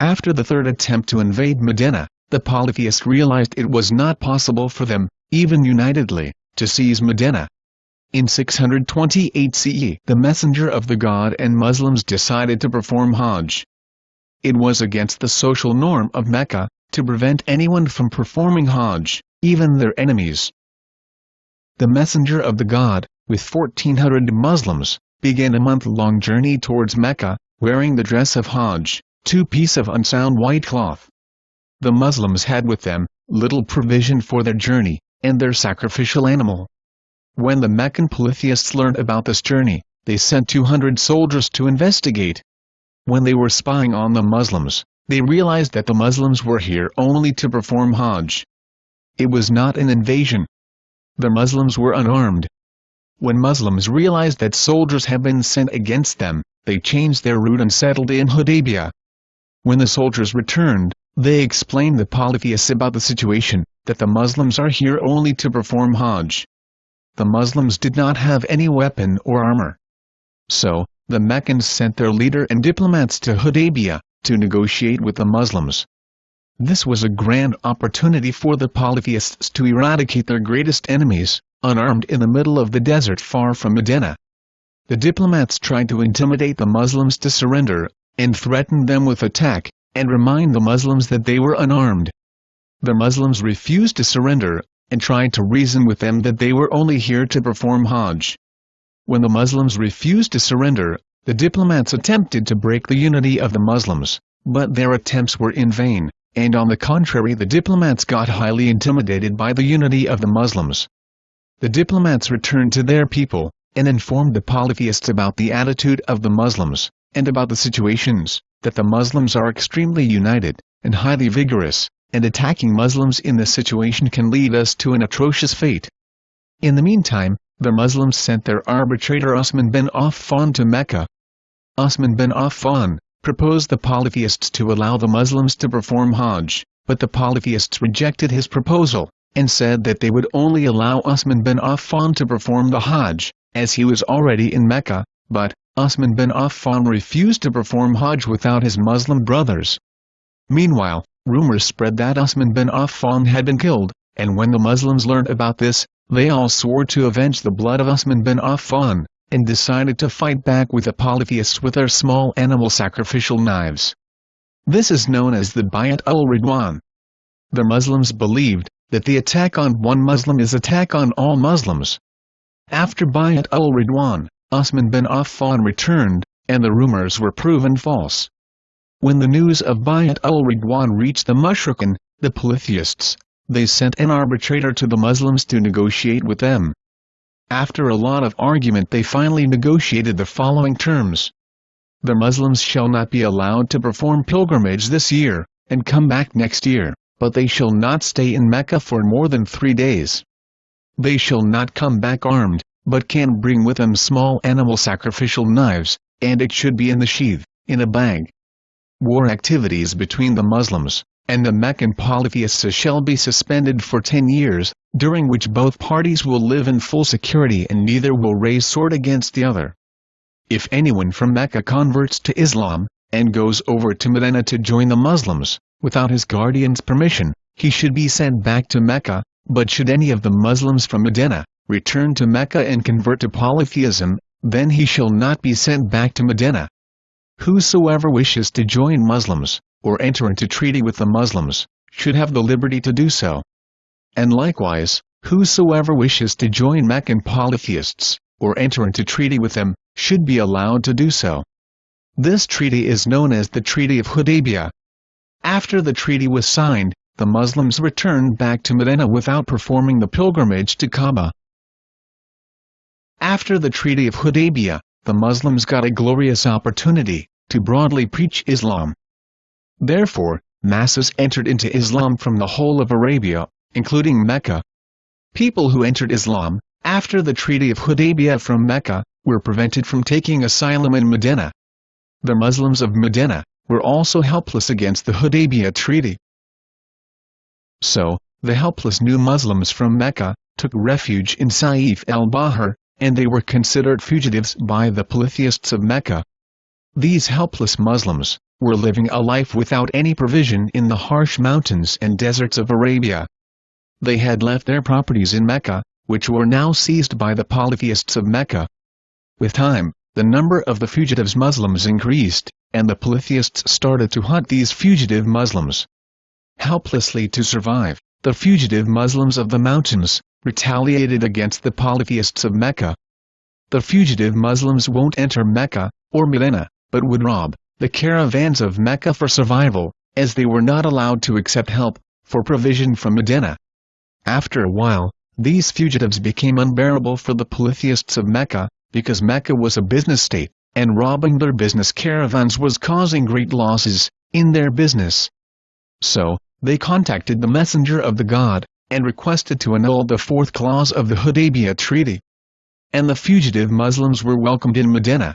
After the third attempt to invade Medina, the polytheists realized it was not possible for them, even unitedly, to seize Medina. In 628 CE, the messenger of the god and Muslims decided to perform Hajj. It was against the social norm of Mecca to prevent anyone from performing Hajj, even their enemies. The messenger of the god, with 1,400 Muslims, began a month-long journey towards Mecca, wearing the dress of Hajj, 2 pieces of unsound white cloth. The Muslims had with them little provision for their journey, and their sacrificial animal. When the Meccan polytheists learned about this journey, they sent 200 soldiers to investigate. When they were spying on the Muslims, they realized that the Muslims were here only to perform Hajj. It was not an invasion. The Muslims were unarmed. When Muslims realized that soldiers had been sent against them, they changed their route and settled in Hudaibiyah. When the soldiers returned, they explained the polytheists about the situation, that the Muslims are here only to perform Hajj. The Muslims did not have any weapon or armor. So, the Meccans sent their leader and diplomats to Hudaibiyah, to negotiate with the Muslims. This was a grand opportunity for the polytheists to eradicate their greatest enemies, unarmed in the middle of the desert far from Medina. The diplomats tried to intimidate the Muslims to surrender, and threatened them with attack, and remind the Muslims that they were unarmed. The Muslims refused to surrender, and tried to reason with them that they were only here to perform Hajj. When the Muslims refused to surrender, the diplomats attempted to break the unity of the Muslims, but their attempts were in vain, and on the contrary the diplomats got highly intimidated by the unity of the Muslims. The diplomats returned to their people, and informed the polytheists about the attitude of the Muslims, and about the situations, that the Muslims are extremely united, and highly vigorous, and attacking Muslims in this situation can lead us to an atrocious fate. In the meantime, the Muslims sent their arbitrator Usman bin Affan to Mecca. Usman bin Affan proposed the polytheists to allow the Muslims to perform Hajj, but the polytheists rejected his proposal, and said that they would only allow Usman bin Affan to perform the Hajj, as he was already in Mecca, but Usman bin Affan refused to perform Hajj without his Muslim brothers. Meanwhile, rumors spread that Usman bin Affan had been killed, and when the Muslims learned about this, they all swore to avenge the blood of Usman bin Affan, and decided to fight back with the polytheists with their small animal sacrificial knives. This is known as the Bayat al-Ridwan. The Muslims believed that the attack on one Muslim is attack on all Muslims. After Bayat al-Ridwan, Usman bin Affan returned, and the rumors were proven false. When the news of Bayat al-Ridwan reached the Mushrikun, the polytheists, they sent an arbitrator to the Muslims to negotiate with them. After a lot of argument they finally negotiated the following terms. The Muslims shall not be allowed to perform pilgrimage this year, and come back next year, but they shall not stay in Mecca for more than 3 days. They shall not come back armed, but can bring with them small animal sacrificial knives, and it should be in the sheath, in a bag. War activities between the Muslims and the Meccan polytheists shall be suspended for 10 years, during which both parties will live in full security and neither will raise sword against the other. If anyone from Mecca converts to Islam, and goes over to Medina to join the Muslims, without his guardian's permission, he should be sent back to Mecca, but should any of the Muslims from Medina return to Mecca and convert to polytheism, then he shall not be sent back to Medina. Whosoever wishes to join Muslims, or enter into treaty with the Muslims, should have the liberty to do so. And likewise, whosoever wishes to join Meccan polytheists, or enter into treaty with them, should be allowed to do so. This treaty is known as the Treaty of Hudaibiyah. After the treaty was signed, the Muslims returned back to Medina without performing the pilgrimage to Kaaba. After the Treaty of Hudaibiyah, the Muslims got a glorious opportunity to broadly preach Islam. Therefore, masses entered into Islam from the whole of Arabia, including Mecca. People who entered Islam, after the Treaty of Hudaibiyah from Mecca, were prevented from taking asylum in Medina. The Muslims of Medina were also helpless against the Hudaibiyah treaty. So, the helpless new Muslims from Mecca took refuge in Saif al-Bahr, and they were considered fugitives by the polytheists of Mecca. These helpless Muslims were living a life without any provision in the harsh mountains and deserts of Arabia. They had left their properties in Mecca, which were now seized by the polytheists of Mecca. With time, the number of the fugitives Muslims increased, and the polytheists started to hunt these fugitive Muslims. Helplessly to survive, the fugitive Muslims of the mountains retaliated against the polytheists of Mecca. The fugitive Muslims won't enter Mecca or Medina, but would rob the caravans of Mecca for survival, as they were not allowed to accept help for provision from Medina. After a while, these fugitives became unbearable for the polytheists of Mecca, because Mecca was a business state, and robbing their business caravans was causing great losses in their business. So, they contacted the messenger of the God, and requested to annul the fourth clause of the Hudaibiyah treaty. And the fugitive Muslims were welcomed in Medina.